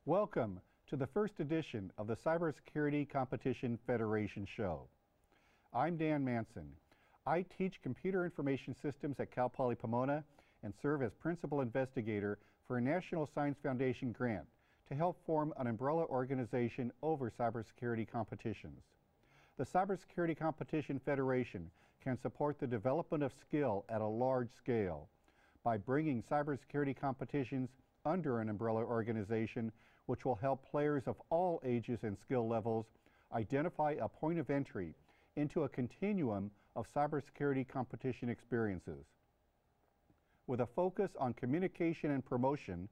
Welcome to the first edition of the Cybersecurity Competition Federation Show. I'm Dan Manson. I teach computer information systems at Cal Poly Pomona and serve as principal investigator for a National Science Foundation grant to help form an umbrella organization over cybersecurity competitions. The Cybersecurity Competition Federation can support the development of skill at a large scale by bringing cybersecurity competitions under an umbrella organization, which will help players of all ages and skill levels identify a point of entry into a continuum of cybersecurity competition experiences. With a focus on communication and promotion,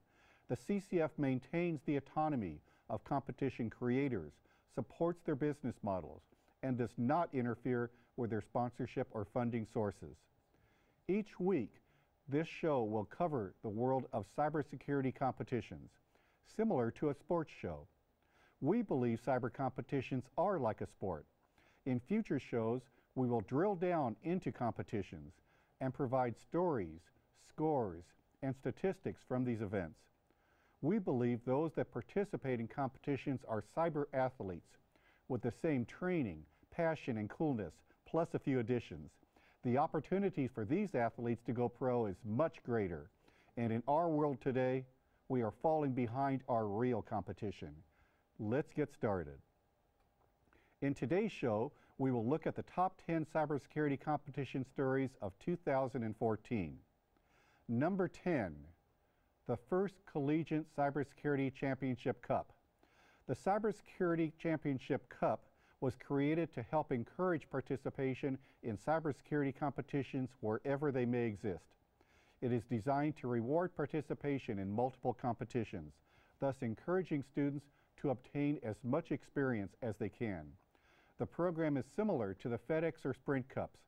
the CCF maintains the autonomy of competition creators, supports their business models, and does not interfere with their sponsorship or funding sources. Each week, this show will cover the world of cybersecurity competitions, similar to a sports show. We believe cyber competitions are like a sport. In future shows, we will drill down into competitions and provide stories, scores, and statistics from these events. We believe those that participate in competitions are cyber athletes with the same training, passion, and coolness, plus a few additions. The opportunities for these athletes to go pro is much greater. And in our world today, we are falling behind our real competition. Let's get started. In today's show, we will look at the top 10 cybersecurity competition stories of 2014. Number 10, the first Collegiate Cybersecurity Championship Cup. The Cybersecurity Championship Cup was created to help encourage participation in cybersecurity competitions wherever they may exist. It is designed to reward participation in multiple competitions, thus encouraging students to obtain as much experience as they can. The program is similar to the FedEx or Sprint Cups.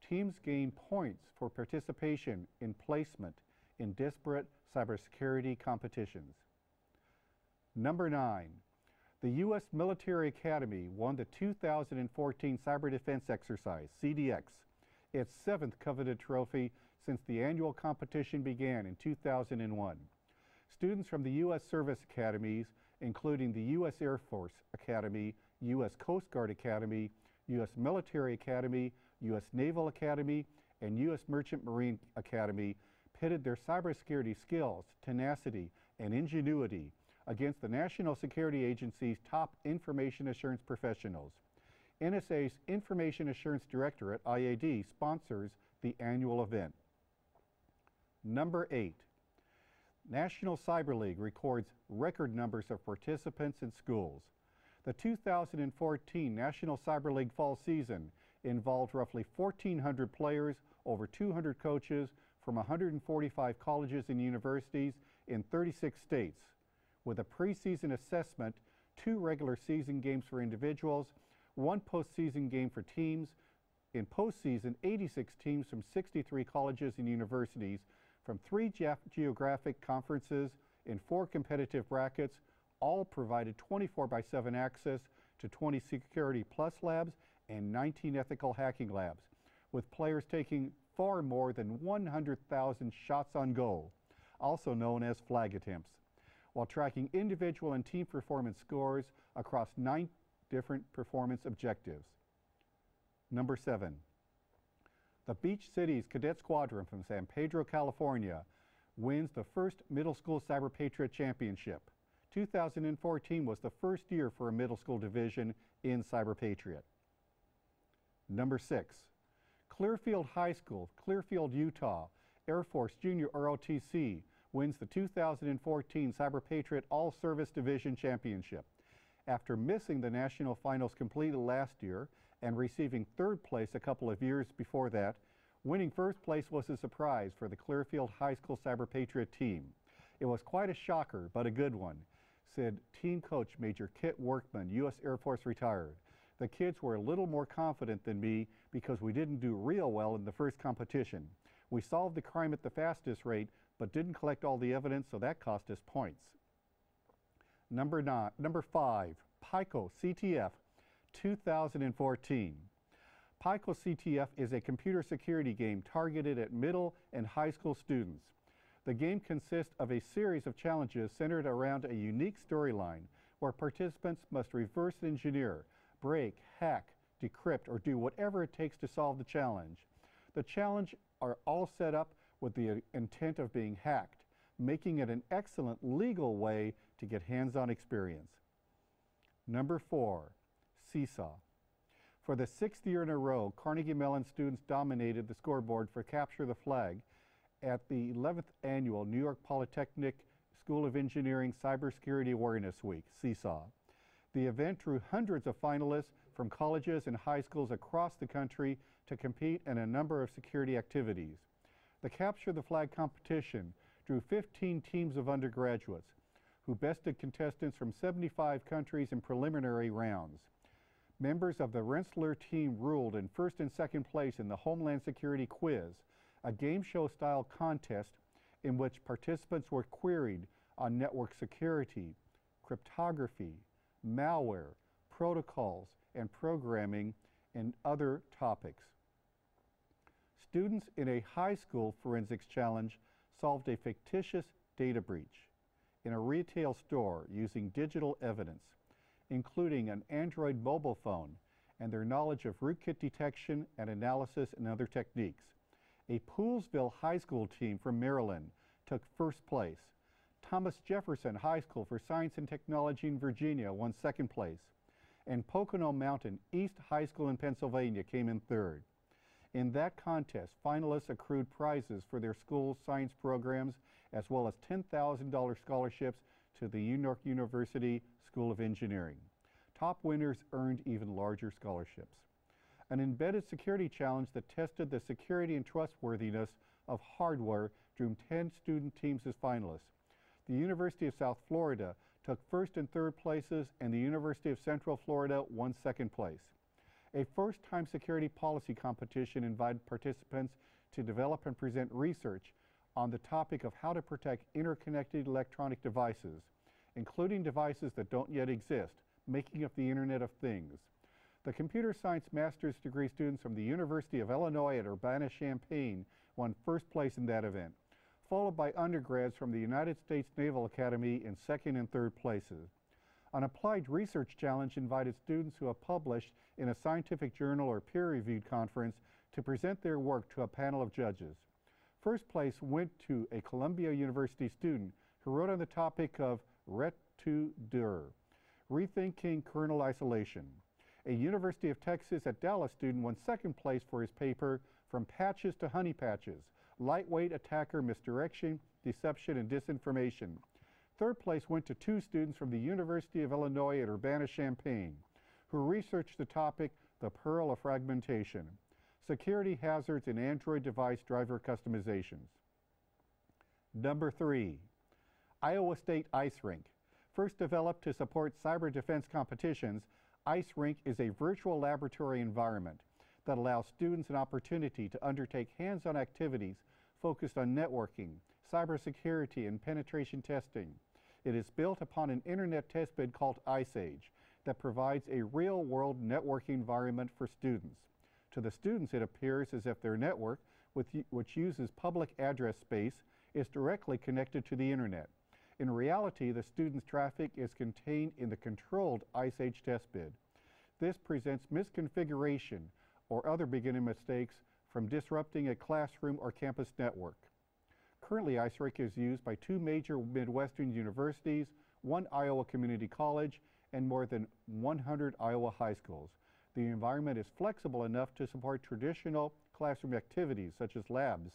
Teams gain points for participation in placement in disparate cybersecurity competitions. Number 9. The U.S. Military Academy won the 2014 Cyber Defense Exercise, CDX, its 7th coveted trophy since the annual competition began in 2001. Students from the U.S. Service Academies, including the U.S. Air Force Academy, U.S. Coast Guard Academy, U.S. Military Academy, U.S. Naval Academy, and U.S. Merchant Marine Academy, pitted their cybersecurity skills, tenacity, and ingenuity against the National Security Agency's top information assurance professionals. NSA's Information Assurance Directorate, IAD, sponsors the annual event. Number 8. National Cyber League records record numbers of participants in schools. The 2014 National Cyber League fall season involved roughly 1,400 players, over 200 coaches from 145 colleges and universities in 36 states, with a preseason assessment, 2 regular season games for individuals, 1 postseason game for teams. In postseason, 86 teams from 63 colleges and universities from 3 geographic conferences in 4 competitive brackets, all provided 24/7 access to 20 Security Plus labs and 19 ethical hacking labs, with players taking far more than 100,000 shots on goal, also known as flag attempts, while tracking individual and team performance scores across 9 different performance objectives. Number 7. The Beach Cities Cadet Squadron from San Pedro, California wins the first Middle School Cyber Patriot Championship. 2014 was the first year for a middle school division in Cyber Patriot. Number 6. Clearfield High School, Clearfield, Utah, Air Force Junior ROTC wins the 2014 Cyber Patriot All-Service Division Championship. After missing the national finals completely last year and receiving 3rd place a couple of years before that, winning 1st place was a surprise for the Clearfield High School Cyber Patriot team. It was quite a shocker, but a good one, said team coach Major Kit Workman, U.S. Air Force retired. The kids were a little more confident than me because we didn't do real well in the first competition. We solved the crime at the fastest rate, but didn't collect all the evidence, so that cost us points. Number 5, PICO CTF 2014. PICO CTF is a computer security game targeted at middle and high school students. The game consists of a series of challenges centered around a unique storyline where participants must reverse engineer, break, hack, decrypt, or do whatever it takes to solve the challenge. The challenges are all set up with the intent of being hacked, making it an excellent legal way to get hands-on experience. Number 4, Seesaw. For the 6th year in a row, Carnegie Mellon students dominated the scoreboard for Capture the Flag at the 11th Annual New York Polytechnic School of Engineering Cybersecurity Awareness Week, Seesaw. The event drew hundreds of finalists from colleges and high schools across the country to compete in a number of security activities. The Capture the Flag competition drew 15 teams of undergraduates who bested contestants from 75 countries in preliminary rounds. Members of the Rensselaer team ruled in first and second place in the Homeland Security Quiz, a game show-style contest in which participants were queried on network security, cryptography, malware, protocols, and programming, and other topics. Students in a high school forensics challenge solved a fictitious data breach in a retail store using digital evidence, including an Android mobile phone and their knowledge of rootkit detection and analysis and other techniques. A Poolsville High School team from Maryland took first place. Thomas Jefferson High School for Science and Technology in Virginia won second place. And Pocono Mountain East High School in Pennsylvania came in third. In that contest, finalists accrued prizes for their school's science programs as well as $10,000 scholarships to the New York University School of Engineering. Top winners earned even larger scholarships. An embedded security challenge that tested the security and trustworthiness of hardware drew 10 student teams as finalists. The University of South Florida took first and third places, and the University of Central Florida won second place. A first-time security policy competition invited participants to develop and present research on the topic of how to protect interconnected electronic devices, including devices that don't yet exist, making up the Internet of Things. The computer science master's degree students from the University of Illinois at Urbana-Champaign won first place in that event, followed by undergrads from the United States Naval Academy in second and third places. An applied research challenge invited students who have published in a scientific journal or peer-reviewed conference to present their work to a panel of judges. First place went to a Columbia University student who wrote on the topic of ret2dir, rethinking kernel isolation. A University of Texas at Dallas student won second place for his paper, From Patches to Honey Patches, Lightweight Attacker Misdirection, Deception, and Disinformation. Third place went to two students from the University of Illinois at Urbana-Champaign, who researched the topic, The Pearl of Fragmentation, Security Hazards in Android Device Driver Customizations. Number 3, Iowa State Ice Rink. First developed to support cyber defense competitions, Ice Rink is a virtual laboratory environment that allows students an opportunity to undertake hands-on activities focused on networking, cybersecurity, and penetration testing. It is built upon an internet testbed called Ice Age that provides a real-world networking environment for students. To the students, it appears as if their network, which uses public address space, is directly connected to the internet. In reality, the students' traffic is contained in the controlled Ice Age testbed. This presents misconfiguration or other beginning mistakes from disrupting a classroom or campus network. Currently, Ice Rink is used by two major Midwestern universities, one Iowa community college, and more than 100 Iowa high schools. The environment is flexible enough to support traditional classroom activities such as labs,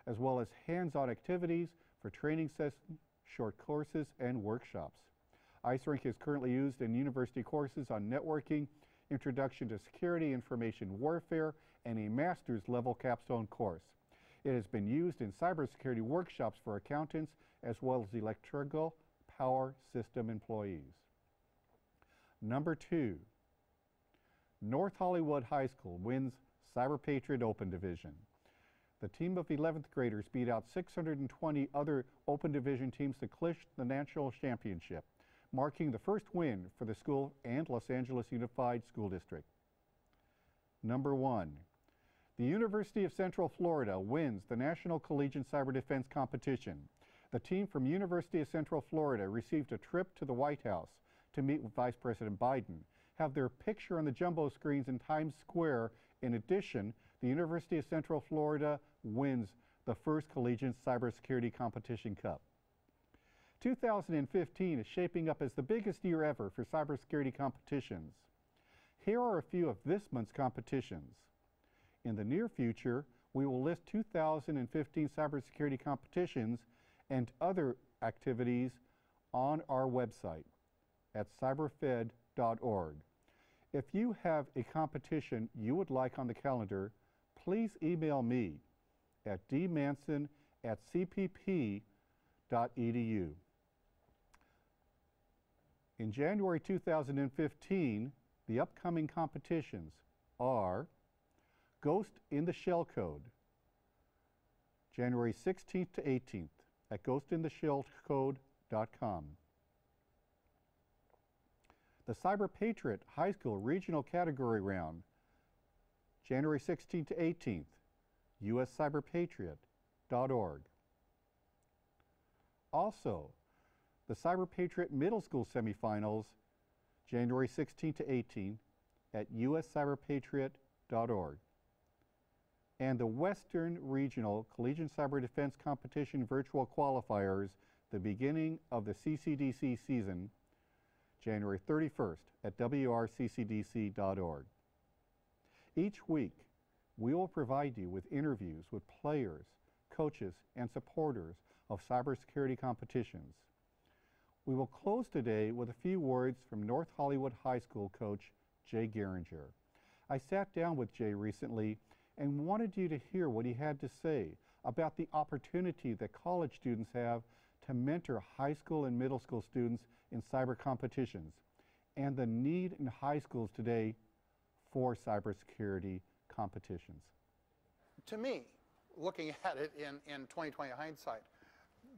as well as hands-on activities for training sessions, short courses, and workshops. Ice Rink is currently used in university courses on networking, Introduction to Security, Information Warfare, and a master's level capstone course. It has been used in cybersecurity workshops for accountants as well as electrical power system employees. Number 2, North Hollywood High School wins Cyber Patriot Open Division. The team of 11th graders beat out 620 other Open Division teams to clinch the national championship, marking the first win for the school and Los Angeles Unified School District. Number 1, the University of Central Florida wins the National Collegiate Cyber Defense Competition. The team from University of Central Florida received a trip to the White House to meet with Vice President Biden, have their picture on the jumbo screens in Times Square. In addition, the University of Central Florida wins the first Collegiate Cybersecurity Competition Cup. 2015 is shaping up as the biggest year ever for cybersecurity competitions. Here are a few of this month's competitions. In the near future, we will list 2015 cybersecurity competitions and other activities on our website at cyberfed.org. If you have a competition you would like on the calendar, please email me at dmanson@cpp.edu. In January 2015, the upcoming competitions are Ghost in the Shell Code, January 16th to 18th at ghostintheshellcode.com. The Cyber Patriot High School Regional Category Round, January 16th to 18th, uscyberpatriot.org. Also, the Cyber Patriot Middle School Semifinals, January 16th to 18th at uscyberpatriot.org. And the Western Regional Collegiate Cyber Defense Competition Virtual Qualifiers, the beginning of the CCDC season, January 31st at wrccdc.org. Each week, we will provide you with interviews with players, coaches, and supporters of cybersecurity competitions. We will close today with a few words from North Hollywood High School coach Jay Geringer. I sat down with Jay recently and wanted you to hear what he had to say about the opportunity that college students have to mentor high school and middle school students in cyber competitions and the need in high schools today for cybersecurity competitions. To me, looking at it in 2020 hindsight,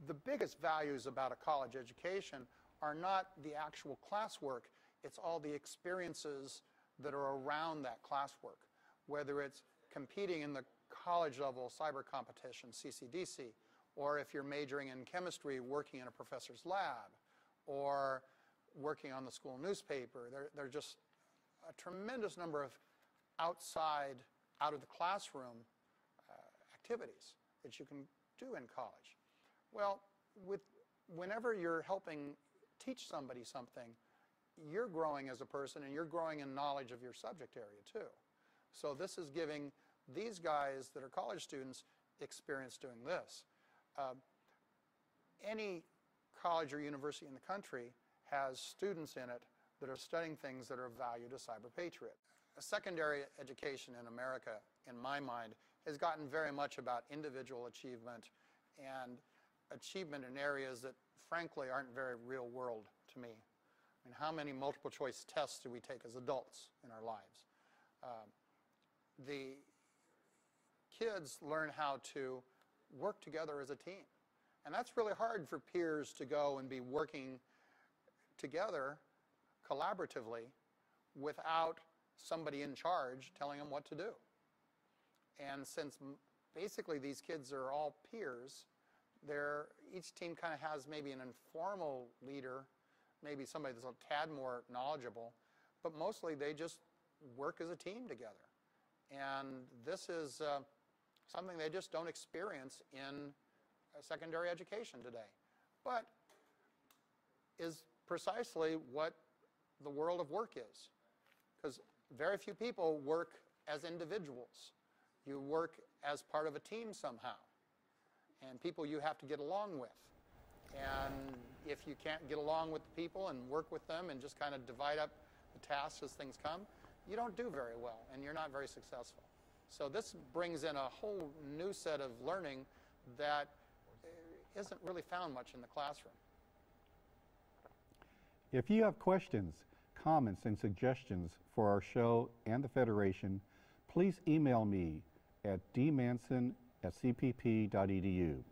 the biggest values about a college education are not the actual classwork, it's all the experiences that are around that classwork, whether it's competing in the college level cyber competition, CCDC, or if you're majoring in chemistry, working in a professor's lab, or working on the school newspaper. There are just a tremendous number of out of the classroom activities that you can do in college. Well, whenever you're helping teach somebody something, you're growing as a person and you're growing in knowledge of your subject area too. So this is giving these guys that are college students experience doing this. Any college or university in the country has students in it that are studying things that are of value to Cyber Patriot. A secondary education in America, in my mind, has gotten very much about individual achievement and achievement in areas that frankly aren't very real world to me. I mean, how many multiple choice tests do we take as adults in our lives? The kids learn how to work together as a team. And that's really hard for peers to go and be working together collaboratively without somebody in charge telling them what to do. And since basically these kids are all peers, each team kind of has maybe an informal leader, maybe somebody that's a tad more knowledgeable, but mostly they just work as a team together. And this is something they just don't experience in secondary education today, but is precisely what the world of work is. Because very few people work as individuals. You work as part of a team somehow, and people you have to get along with. And if you can't get along with the people and work with them and just kind of divide up the tasks as things come, you don't do very well and you're not very successful. So this brings in a whole new set of learning that isn't really found much in the classroom. If you have questions, comments, and suggestions for our show and the Federation, please email me at dmanson@cpp.edu.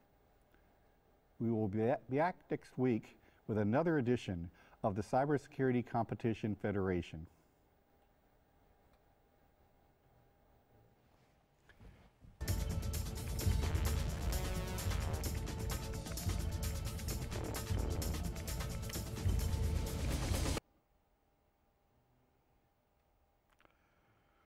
We will be back next week with another edition of the Cybersecurity Competition Federation.